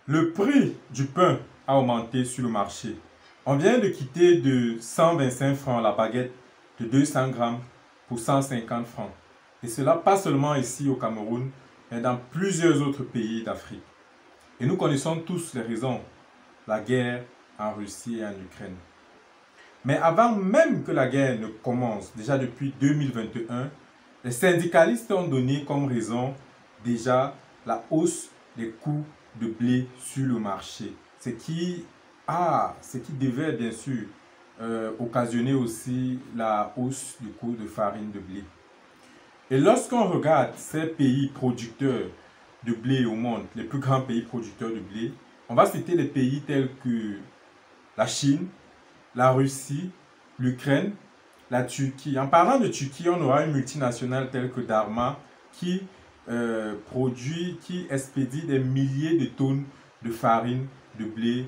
Le prix du pain a augmenté sur le marché. On vient de quitter de 125 francs la baguette de 200 grammes pour 150 francs. Et cela pas seulement ici au Cameroun, mais dans plusieurs autres pays d'Afrique. Et nous connaissons tous les raisons. La guerre en Russie et en Ukraine. Mais avant même que la guerre ne commence, déjà depuis 2021, les syndicalistes ont donné comme raison déjà la hausse des coûts de blé sur le marché. Ce qui devait bien sûr occasionner aussi la hausse du coût de farine de blé. Et lorsqu'on regarde ces pays producteurs de blé au monde, les plus grands pays producteurs de blé, on va citer les pays tels que la Chine, la Russie, l'Ukraine, la Turquie. En parlant de Turquie, on aura une multinationale telle que Darma qui qui expédie des milliers de tonnes de farine de blé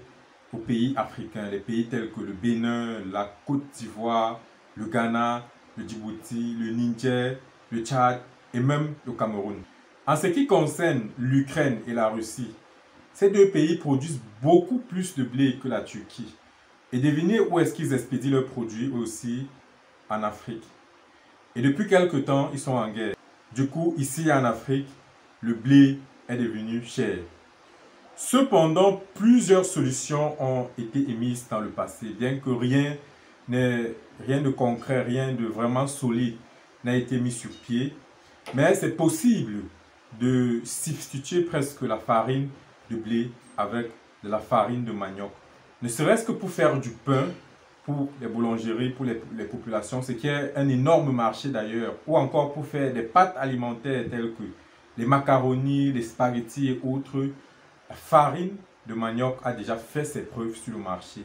aux pays africains, les pays tels que le Bénin, la Côte d'Ivoire, le Ghana, le Djibouti, le Niger, le Tchad et même le Cameroun. En ce qui concerne l'Ukraine et la Russie, ces deux pays produisent beaucoup plus de blé que la Turquie. Et devinez où est-ce qu'ils expédient leurs produits aussi? En Afrique. Et depuis quelque temps, ils sont en guerre. Du coup, ici en Afrique, le blé est devenu cher. Cependant, plusieurs solutions ont été émises dans le passé, bien que rien de concret, rien de vraiment solide n'a été mis sur pied. Mais c'est possible de substituer presque la farine de blé avec de la farine de manioc. Ne serait-ce que pour faire du pain, pour les boulangeries, pour les populations, ce qui est un énorme marché d'ailleurs, ou encore pour faire des pâtes alimentaires telles que les macaronis, les spaghettis et autres. La farine de manioc a déjà fait ses preuves sur le marché.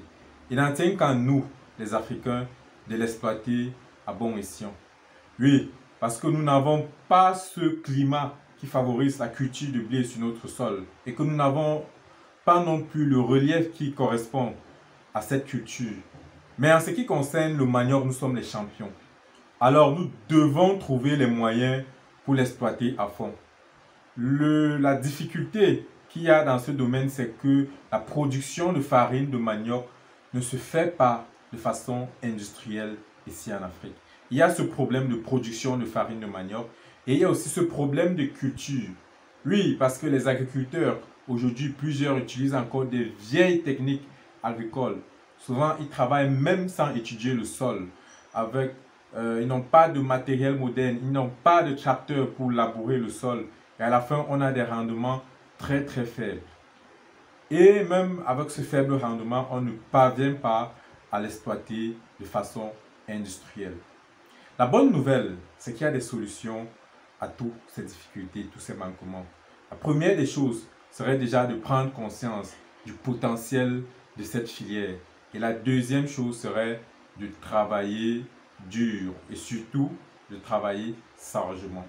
Il n'en tient qu'à nous, les Africains, de l'exploiter à bon escient. Oui, parce que nous n'avons pas ce climat qui favorise la culture de blé sur notre sol et que nous n'avons pas non plus le relief qui correspond à cette culture. Mais en ce qui concerne le manioc, nous sommes les champions. Alors nous devons trouver les moyens pour l'exploiter à fond. La difficulté qu'il y a dans ce domaine, c'est que la production de farine de manioc ne se fait pas de façon industrielle ici en Afrique. Il y a ce problème de production de farine de manioc et il y a aussi ce problème de culture. Oui, parce que les agriculteurs, aujourd'hui, plusieurs utilisent encore des vieilles techniques agricoles. Souvent, ils travaillent même sans étudier le sol. Ils n'ont pas de matériel moderne, ils n'ont pas de tracteur pour labourer le sol. Et à la fin, on a des rendements très très faibles. Et même avec ce faible rendement, on ne parvient pas à l'exploiter de façon industrielle. La bonne nouvelle, c'est qu'il y a des solutions à toutes ces difficultés, tous ces manquements. La première des choses serait déjà de prendre conscience du potentiel de cette filière. Et la deuxième chose serait de travailler dur et surtout de travailler sagement.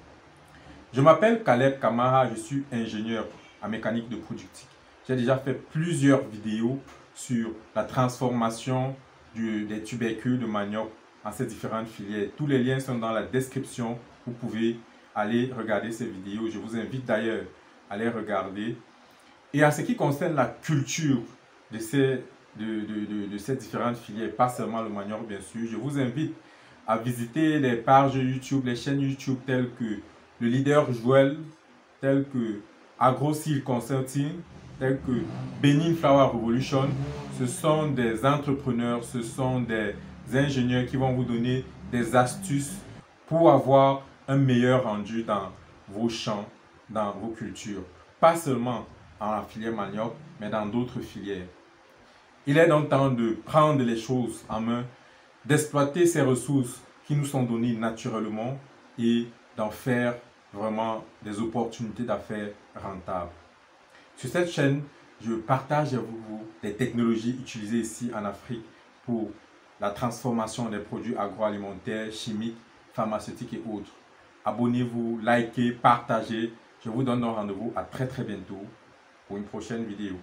Je m'appelle Caleb Kamara, je suis ingénieur en mécanique de productique. J'ai déjà fait plusieurs vidéos sur la transformation des tubercules de manioc en ces différentes filières. Tous les liens sont dans la description. Vous pouvez aller regarder ces vidéos. Je vous invite d'ailleurs à les regarder. Et en ce qui concerne la culture de ces différentes filières, pas seulement le manioc bien sûr, je vous invite à visiter les pages YouTube, les chaînes YouTube telles que le leader Joël, telles que AgroSeed Consulting, telles que Benin Flower Revolution. Ce sont des entrepreneurs, ce sont des ingénieurs qui vont vous donner des astuces pour avoir un meilleur rendu dans vos champs, dans vos cultures. Pas seulement en la filière manioc, mais dans d'autres filières. Il est donc temps de prendre les choses en main, d'exploiter ces ressources qui nous sont données naturellement et d'en faire vraiment des opportunités d'affaires rentables. Sur cette chaîne, je partage avec vous les technologies utilisées ici en Afrique pour la transformation des produits agroalimentaires, chimiques, pharmaceutiques et autres. Abonnez-vous, likez, partagez. Je vous donne rendez-vous à très bientôt pour une prochaine vidéo.